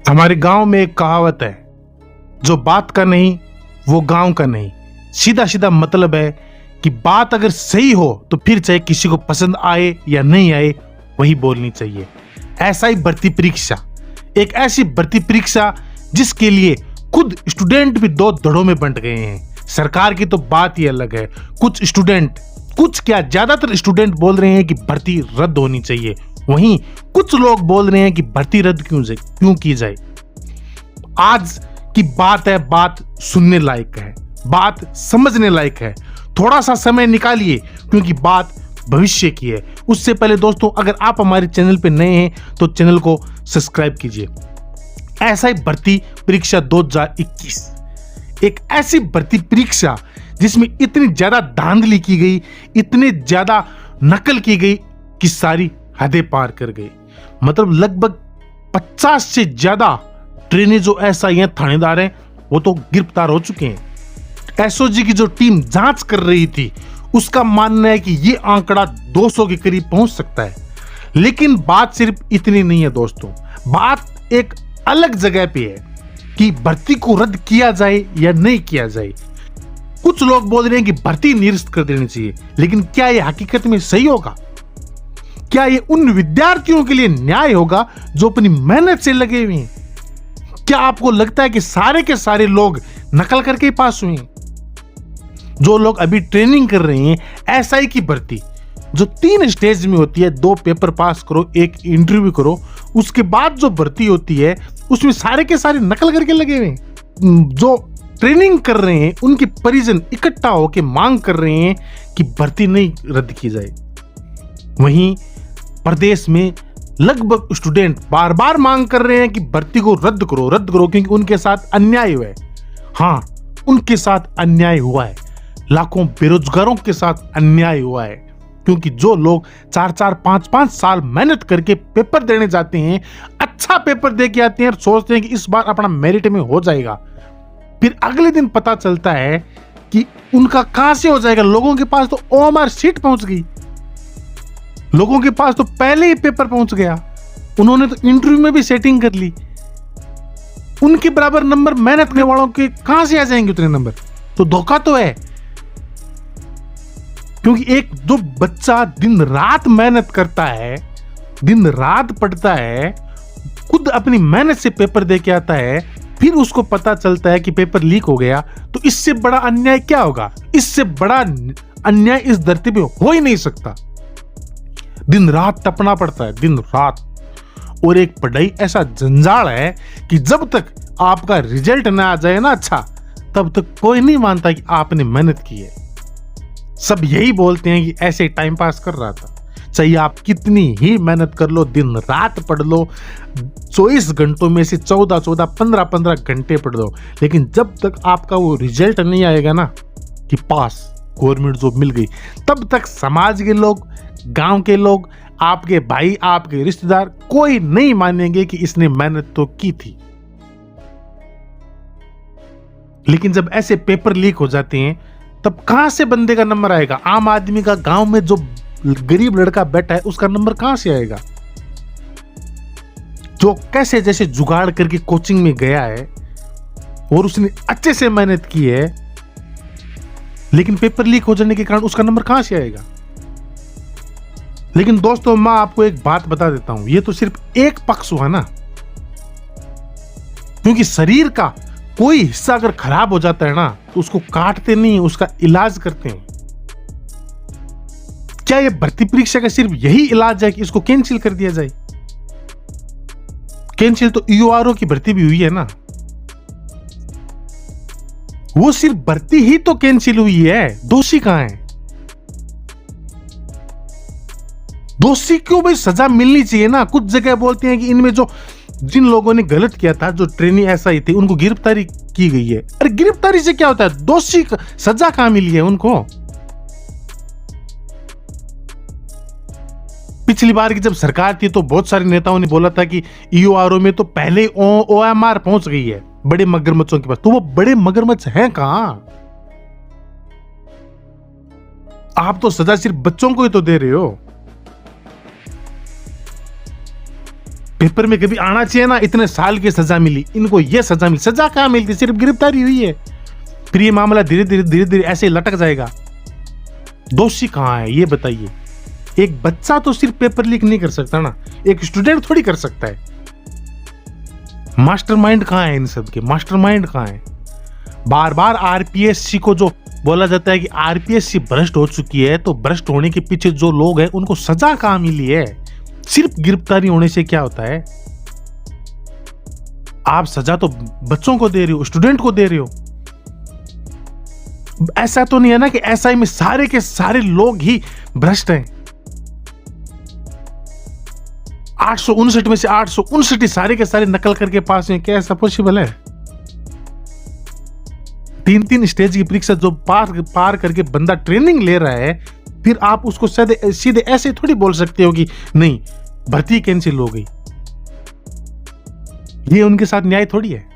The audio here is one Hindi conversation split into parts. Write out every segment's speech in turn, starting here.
हमारे गांव में एक कहावत है, जो बात का नहीं वो गांव का नहीं। सीधा सीधा मतलब है कि बात अगर सही हो तो फिर चाहे किसी को पसंद आए या नहीं आए वही बोलनी चाहिए। ऐसा ही भर्ती परीक्षा, एक ऐसी भर्ती परीक्षा जिसके लिए खुद स्टूडेंट भी दो धड़ों में बंट गए हैं। सरकार की तो बात ही अलग है, कुछ स्टूडेंट, कुछ क्या ज्यादातर स्टूडेंट बोल रहे हैं कि भर्ती रद्द होनी चाहिए, वहीं कुछ लोग बोल रहे हैं कि भर्ती रद्द क्यों की जाए। आज की बात है, बात सुनने लायक है, बात समझने लायक है। थोड़ा सा समय निकालिए क्योंकि बात भविष्य की है। उससे पहले दोस्तों, अगर आप हमारे चैनल पे नए हैं तो चैनल को सब्सक्राइब कीजिए। ऐसा ही भर्ती परीक्षा 2021, एक ऐसी भर्ती परीक्षा जिसमें इतनी ज्यादा धांधली की गई, इतने ज्यादा नकल की गई कि सारी हदें पार कर गई। मतलब लगभग 50 से ज्यादा ट्रेनी जो एसआई हैं, थानेदार हैं, वो तो गिरफ्तार हो चुके हैं। एसओजी की जो टीम जांच कर रही थी उसका मानना है कि ये आंकड़ा 200 के करीब पहुंच सकता है। लेकिन बात सिर्फ इतनी नहीं है दोस्तों, बात एक अलग जगह पे है कि भर्ती को रद्द किया जाए या नहीं किया जाए। कुछ लोग बोल रहे हैं कि भर्ती निरस्त कर देनी चाहिए, लेकिन क्या यह हकीकत में सही होगा? क्या ये उन विद्यार्थियों के लिए न्याय होगा जो अपनी मेहनत से लगे हुए हैं? क्या आपको लगता है कि सारे के सारे लोग नकल करके पास हुए हैं? जो लोग अभी ट्रेनिंग कर रहे हैं एसआई की भर्ती, जो 3 स्टेज में होती है, 2 पेपर पास करो, 1 इंटरव्यू करो, उसके बाद जो भर्ती होती है उसमें सारे के सारे नकल करके लगे हुए हैं। जो ट्रेनिंग कर रहे हैं उनके परिजन इकट्ठा होकर मांग कर रहे हैं कि भर्ती नहीं रद्द की जाए। वहीं प्रदेश में लगभग स्टूडेंट बार बार मांग कर रहे हैं कि भर्ती को रद्द करो क्योंकि उनके साथ अन्याय हुआ है। हाँ, उनके साथ अन्याय हुआ है, लाखों बेरोजगारों के साथ अन्याय हुआ है। क्योंकि जो लोग 4-4, 5-5 साल मेहनत करके पेपर देने जाते हैं, अच्छा पेपर दे के आते हैं और सोचते हैं कि इस बार अपना मेरिट में हो जाएगा, फिर अगले दिन पता चलता है कि उनका कहां से हो जाएगा। लोगों के पास तो ओएमआर सीट पहुंच गई, लोगों के पास तो पहले ही पेपर पहुंच गया, उन्होंने तो इंटरव्यू में भी सेटिंग कर ली। उनके बराबर नंबर मेहनत करने वालों के कहां से आ जाएंगे उतने नंबर? तो धोखा तो है। क्योंकि एक जो बच्चा दिन रात मेहनत करता है, दिन रात पढ़ता है, खुद अपनी मेहनत से पेपर दे के आता है, फिर उसको पता चलता है कि पेपर लीक हो गया, तो इससे बड़ा अन्याय क्या होगा? इससे बड़ा अन्याय इस धरती पे हो ही नहीं सकता। दिन रात तपना पड़ता है, दिन रात। और एक पढ़ाई ऐसा जंजाल है कि जब तक आपका रिजल्ट ना आ जाए ना अच्छा, तब तक कोई नहीं मानता कि आपने मेहनत की है। सब यही बोलते हैं कि ऐसे टाइम पास कर रहा था। चाहिए आप कितनी ही मेहनत कर लो, दिन रात पढ़ लो, 24 घंटों में से 14-14, 15-15 घंटे पढ़ लो, लेकिन जब तक आपका वो रिजल्ट नहीं आएगा ना कि पास, गवर्नमेंट जॉब मिल गई, तब तक समाज के लोग, गांव के लोग, आपके भाई, आपके रिश्तेदार कोई नहीं मानेंगे कि इसने मेहनत तो की थी। लेकिन जब ऐसे पेपर लीक हो जाते हैं तब कहां से बंदे का नंबर आएगा? आम आदमी का, गांव में जो गरीब लड़का बैठा है उसका नंबर कहां से आएगा? जो कैसे जैसे जुगाड़ करके कोचिंग में गया है और उसने अच्छे से मेहनत की है, लेकिन पेपर लीक हो जाने के कारण उसका नंबर कहां से आएगा? लेकिन दोस्तों, मैं आपको एक बात बता देता हूं, ये तो सिर्फ एक पक्ष हुआ ना। क्योंकि शरीर का कोई हिस्सा अगर खराब हो जाता है ना तो उसको काटते नहीं, उसका इलाज करते हैं। क्या ये भर्ती परीक्षा का सिर्फ यही इलाज है कि इसको कैंसिल कर दिया जाए? कैंसिल तो ईओआरओ की भर्ती भी हुई है ना। वो सिर्फ भर्ती ही तो कैंसिल हुई है, दोषी कहां है? दोषी को भी सजा मिलनी चाहिए ना। कुछ जगह बोलते हैं कि इनमें जो जिन लोगों ने गलत किया था, जो ट्रेनी ऐसा ही थे, उनको गिरफ्तारी की गई है। अरे गिरफ्तारी से क्या होता है? दोषी सजा कहां मिली है उनको? पिछली बार की जब सरकार थी तो बहुत सारे नेताओं ने बोला था कि ईओआरओ में तो पहले ओएमआर पहुंच गई है बड़े मगरमच्छों के पास। तो वो बड़े मगरमच्छ हैं कहां? आप तो सजा सिर्फ बच्चों को ही तो दे रहे हो। पेपर में कभी आना चाहिए ना, इतने साल की सजा मिली इनको, ये सजा मिली। सजा कहाँ मिलती, सिर्फ गिरफ्तारी हुई है। फिर ये मामला धीरे धीरे ऐसे ही लटक जाएगा। दोषी कहाँ है ये बताइए। एक बच्चा तो सिर्फ पेपर लीक नहीं कर सकता ना, एक स्टूडेंट थोड़ी कर सकता है। मास्टरमाइंड कहाँ है इन सब के, मास्टरमाइंड कहाँ है। बार बार आरपीएससी को जो बोला जाता है कि आरपीएससी भ्रष्ट हो चुकी है, तो भ्रष्ट होने के पीछे जो लोग हैं उनको सजा कहाँ मिली है। सिर्फ गिरफ्तारी होने से क्या होता है। आप सजा तो बच्चों को दे रहे हो, स्टूडेंट को दे रहे हो। ऐसा तो नहीं है ना कि एसआई में सारे के सारे लोग ही भ्रष्ट हैं। 859 में से 859 सारे के सारे नकल करके पास हैं, क्या ऐसा पॉसिबल है। 3 स्टेज की परीक्षा जो पार करके बंदा ट्रेनिंग ले रहा है, फिर आप उसको सीधे ऐसे थोड़ी बोल सकते हो कि नहीं भर्ती कैंसिल हो गई। ये उनके साथ न्याय थोड़ी है।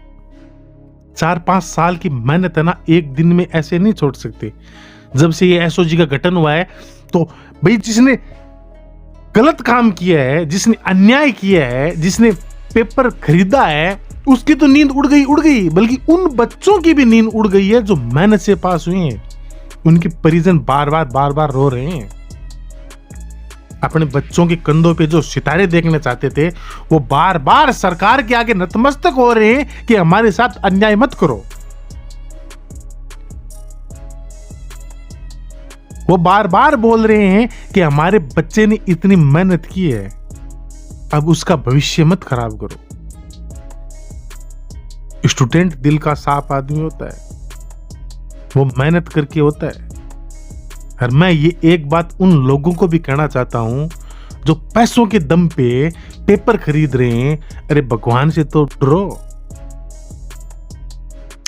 4-5 साल की मेहनत है ना, एक दिन में ऐसे नहीं छोड़ सकते। जब से ये एसओजी का गठन हुआ है, तो भाई जिसने गलत काम किया है, जिसने अन्याय किया है, जिसने पेपर खरीदा है, उसकी तो नींद उड़ गई, बल्कि उन बच्चों की भी नींद उड़ गई है जो मेहनत से पास हुए हैं। उनके परिजन बार बार रो रहे हैं। अपने बच्चों के कंधों पे जो सितारे देखना चाहते थे, वो बार बार सरकार के आगे नतमस्तक हो रहे हैं कि हमारे साथ अन्याय मत करो। वो बार बार बोल रहे हैं कि हमारे बच्चे ने इतनी मेहनत की है, अब उसका भविष्य मत खराब करो। स्टूडेंट दिल का साफ आदमी होता है, वो मेहनत करके होता है। और मैं ये एक बात उन लोगों को भी कहना चाहता हूं जो पैसों के दम पे पेपर खरीद रहे हैं, अरे भगवान से तो डरो।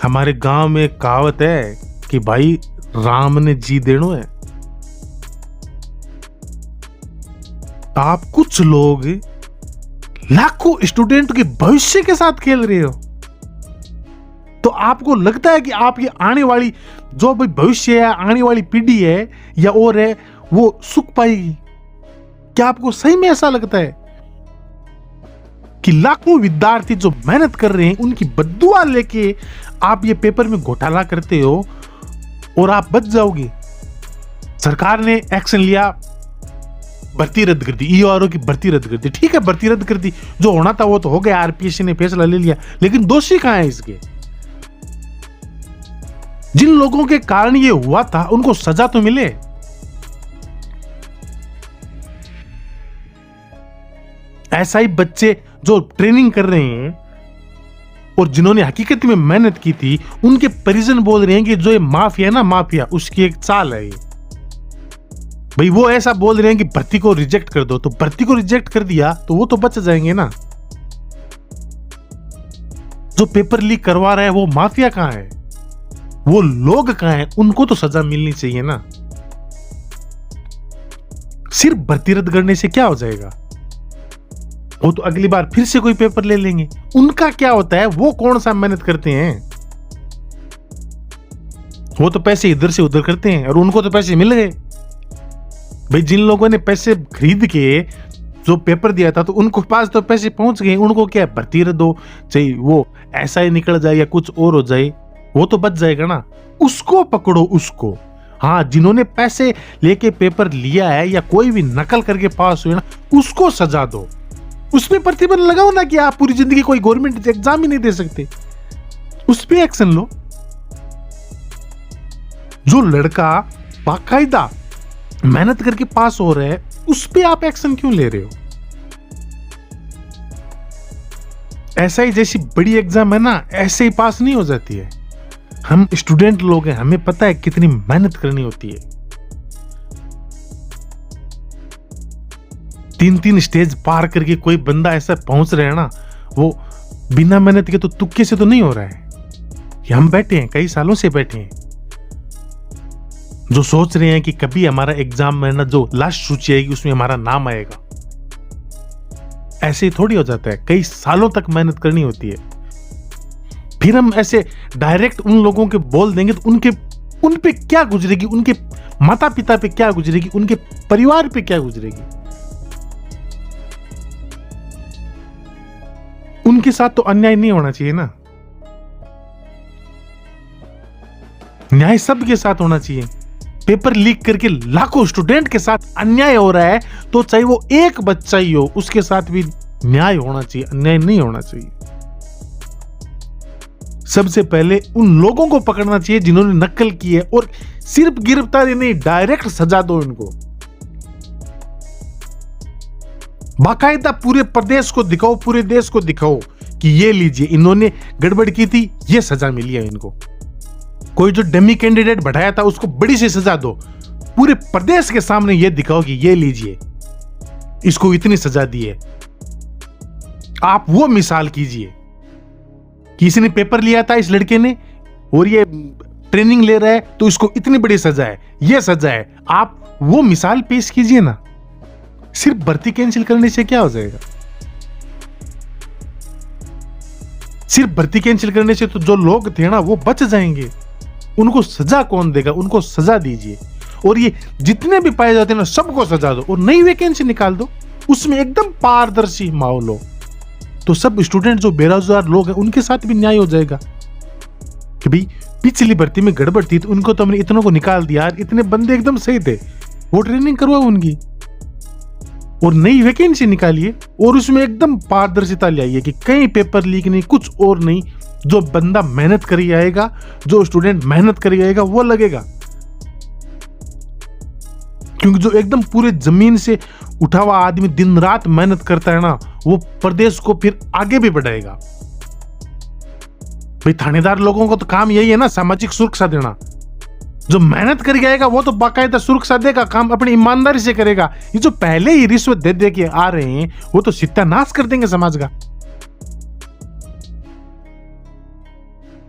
हमारे गांव में एक कहावत है कि भाई राम ने जी देनो है। आप कुछ लोग लाखों स्टूडेंट के भविष्य के साथ खेल रहे हो, तो आपको लगता है कि आपकी आने वाली जो भी भविष्य है, आने वाली पीढ़ी है या और है, वो सुख पाएगी? क्या आपको सही में ऐसा लगता है कि लाखों विद्यार्थी जो मेहनत कर रहे हैं उनकी बद्दुआ लेके आप ये पेपर में घोटाला करते हो और आप बच जाओगे? सरकार ने एक्शन लिया, भर्ती रद्द कर दी, ईओआरओ की भर्ती रद्द कर दी। ठीक है, भर्ती रद्द कर दी, जो होना था वो तो हो गया, आरपीएससी ने फैसला ले लिया, लेकिन दोषी कहां है इसके? जिन लोगों के कारण ये हुआ था उनको सजा तो मिले। ऐसा ही बच्चे जो ट्रेनिंग कर रहे हैं और जिन्होंने हकीकत में मेहनत की थी, उनके परिजन बोल रहे हैं कि जो ये माफिया है ना, माफिया उसकी एक चाल है ये। भाई वो ऐसा बोल रहे हैं कि भर्ती को रिजेक्ट कर दो, तो भर्ती को रिजेक्ट कर दिया तो वो तो बच जाएंगे ना। जो पेपर लीक करवा रहा है वो माफिया कहां है, वो लोग कहां हैं? उनको तो सजा मिलनी चाहिए ना। सिर्फ भर्ती रद्द करने से क्या हो जाएगा? वो तो अगली बार फिर से कोई पेपर ले लेंगे। उनका क्या होता है, वो कौन सा मेहनत करते हैं? वो तो पैसे इधर से उधर करते हैं और उनको तो पैसे मिल गए। भाई जिन लोगों ने पैसे खरीद के जो पेपर दिया था, तो उनको पास तो पैसे पहुंच गए। उनको क्या भर्ती रद्द हो, चाहे वो ऐसा ही निकल जाए या कुछ और हो जाए, वो तो बच जाएगा ना। उसको पकड़ो, उसको। हाँ, जिन्होंने पैसे लेके पेपर लिया है या कोई भी नकल करके पास हुए ना, उसको सजा दो। उसमें प्रतिबंध लगाओ ना कि आप पूरी जिंदगी कोई गवर्नमेंट एग्जाम ही नहीं दे सकते। उस पे एक्शन लो। जो लड़का बाकायदा मेहनत करके पास हो रहा है, उस पे आप एक्शन क्यों ले रहे हो? ऐसा ही जैसी बड़ी एग्जाम है ना, ऐसे ही पास नहीं हो जाती है। हम स्टूडेंट लोग हैं, हमें पता है कितनी मेहनत करनी होती है। 3 स्टेज पार करके कोई बंदा ऐसा पहुंच रहा है ना, वो बिना मेहनत के तो तुक्के से तो नहीं हो रहा है। हम बैठे हैं, कई सालों से बैठे हैं, जो सोच रहे हैं कि कभी हमारा एग्जाम में ना जो लास्ट सूची आएगी उसमें हमारा नाम आएगा। ऐसे ही थोड़ी हो जाता है, कई सालों तक मेहनत करनी होती है। फिर हम ऐसे डायरेक्ट उन लोगों के बोल देंगे तो उन पे क्या गुजरेगी, उनके माता पिता पे क्या गुजरेगी, उनके परिवार पे क्या गुजरेगी? उनके साथ तो अन्याय नहीं होना चाहिए ना। न्याय सबके साथ होना चाहिए। पेपर लीक करके लाखों स्टूडेंट के साथ अन्याय हो रहा है, तो चाहे वो एक बच्चा ही हो, उसके साथ भी न्याय होना चाहिए, अन्याय नहीं होना चाहिए। सबसे पहले उन लोगों को पकड़ना चाहिए जिन्होंने नकल की है, और सिर्फ गिरफ्तारी नहीं, डायरेक्ट सजा दो इनको। बाकायदा पूरे प्रदेश को दिखाओ, पूरे देश को दिखाओ कि ये लीजिए, इन्होंने गड़बड़ की थी, ये सजा मिली है इनको। कोई जो डमी कैंडिडेट बैठाया था उसको बड़ी सी सजा दो, पूरे प्रदेश के सामने ये दिखाओ कि ये लीजिए, इसको इतनी सजा दी है। आप वो मिसाल कीजिए कि इसने पेपर लिया था इस लड़के ने, और ये ट्रेनिंग ले रहा है, तो इसको इतनी बड़ी सजा है, ये सजा है। आप वो मिसाल पेश कीजिए ना। सिर्फ भर्ती कैंसिल करने से क्या हो जाएगा? सिर्फ भर्ती कैंसिल करने से तो जो लोग थे ना वो बच जाएंगे। उनको सजा कौन देगा? उनको सजा दीजिए, और ये जितने भी पाए जाते हैं ना सबको सजा दो, और नई वैकेंसी निकाल दो, उसमें एकदम पारदर्शी माहौल हो, तो सब स्टूडेंट जो बेरोजगार लोग हैं उनके साथ भी न्याय हो जाएगा कि भाई पिछली भर्ती में गड़बड़ थी तो उनको तो हमने इतनों को निकाल दिया, इतने बंदे एकदम सही थे, वो ट्रेनिंग करवाओ उनकी, और नई वैकेंसी निकालिए, और उसमें एकदम पारदर्शिता लाइए कि कहीं पेपर लीक नहीं, कुछ और नहीं। जो बंदा मेहनत करी आएगा, जो स्टूडेंट मेहनत करी आएगा, वो लगेगा। क्योंकि जो एकदम पूरे जमीन से उठा हुआ आदमी दिन रात मेहनत करता है ना, वो प्रदेश को फिर आगे भी बढ़ाएगा। भाई थानेदार लोगों को तो काम यही है ना, सामाजिक सुरक्षा देना। जो मेहनत करके आएगा वो तो बाकायदा सुरक्षा देगा, काम अपनी ईमानदारी से करेगा। ये जो पहले ही रिश्वत दे दे के आ रहे हैं वो तो सत्यानाश कर देंगे समाज का,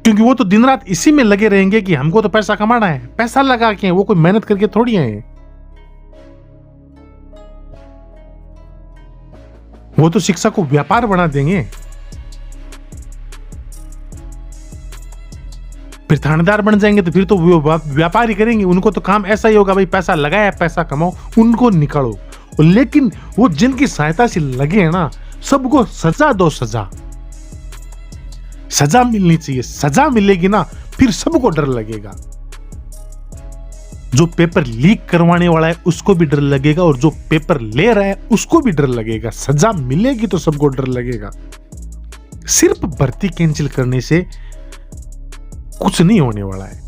क्योंकि वो तो दिन रात इसी में लगे रहेंगे कि हमको तो पैसा कमाना है, पैसा लगा के, वो कोई मेहनत करके थोड़ी आए। वो तो शिक्षा को व्यापार बना देंगे। फिर थानेदार बन जाएंगे तो फिर तो व्यापार ही करेंगे। उनको तो काम ऐसा ही होगा, भाई पैसा लगाया, पैसा कमाओ, उनको निकालो। लेकिन वो जिनकी सहायता से लगे हैं ना, सबको सजा दो। सजा मिलनी चाहिए। सजा मिलेगी ना, फिर सबको डर लगेगा। जो पेपर लीक करवाने वाला है उसको भी डर लगेगा, और जो पेपर ले रहा है उसको भी डर लगेगा। सजा मिलेगी तो सबको डर लगेगा। सिर्फ भर्ती कैंसिल करने से कुछ नहीं होने वाला है।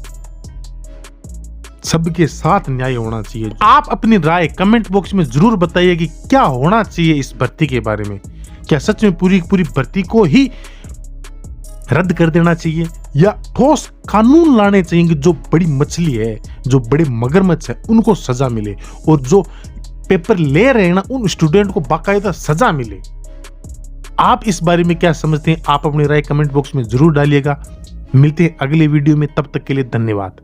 सबके साथ न्याय होना चाहिए। आप अपनी राय कमेंट बॉक्स में जरूर बताइए कि क्या होना चाहिए इस भर्ती के बारे में। क्या सच में पूरी भर्ती को ही रद्द कर देना चाहिए, या ठोस कानून लाने चाहिए कि जो बड़ी मछली है, जो बड़े मगरमच्छ है, उनको सजा मिले, और जो पेपर ले रहे हैं ना उन स्टूडेंट को बाकायदा सजा मिले। आप इस बारे में क्या समझते हैं? आप अपनी राय कमेंट बॉक्स में जरूर डालिएगा। मिलते हैं अगले वीडियो में, तब तक के लिए धन्यवाद।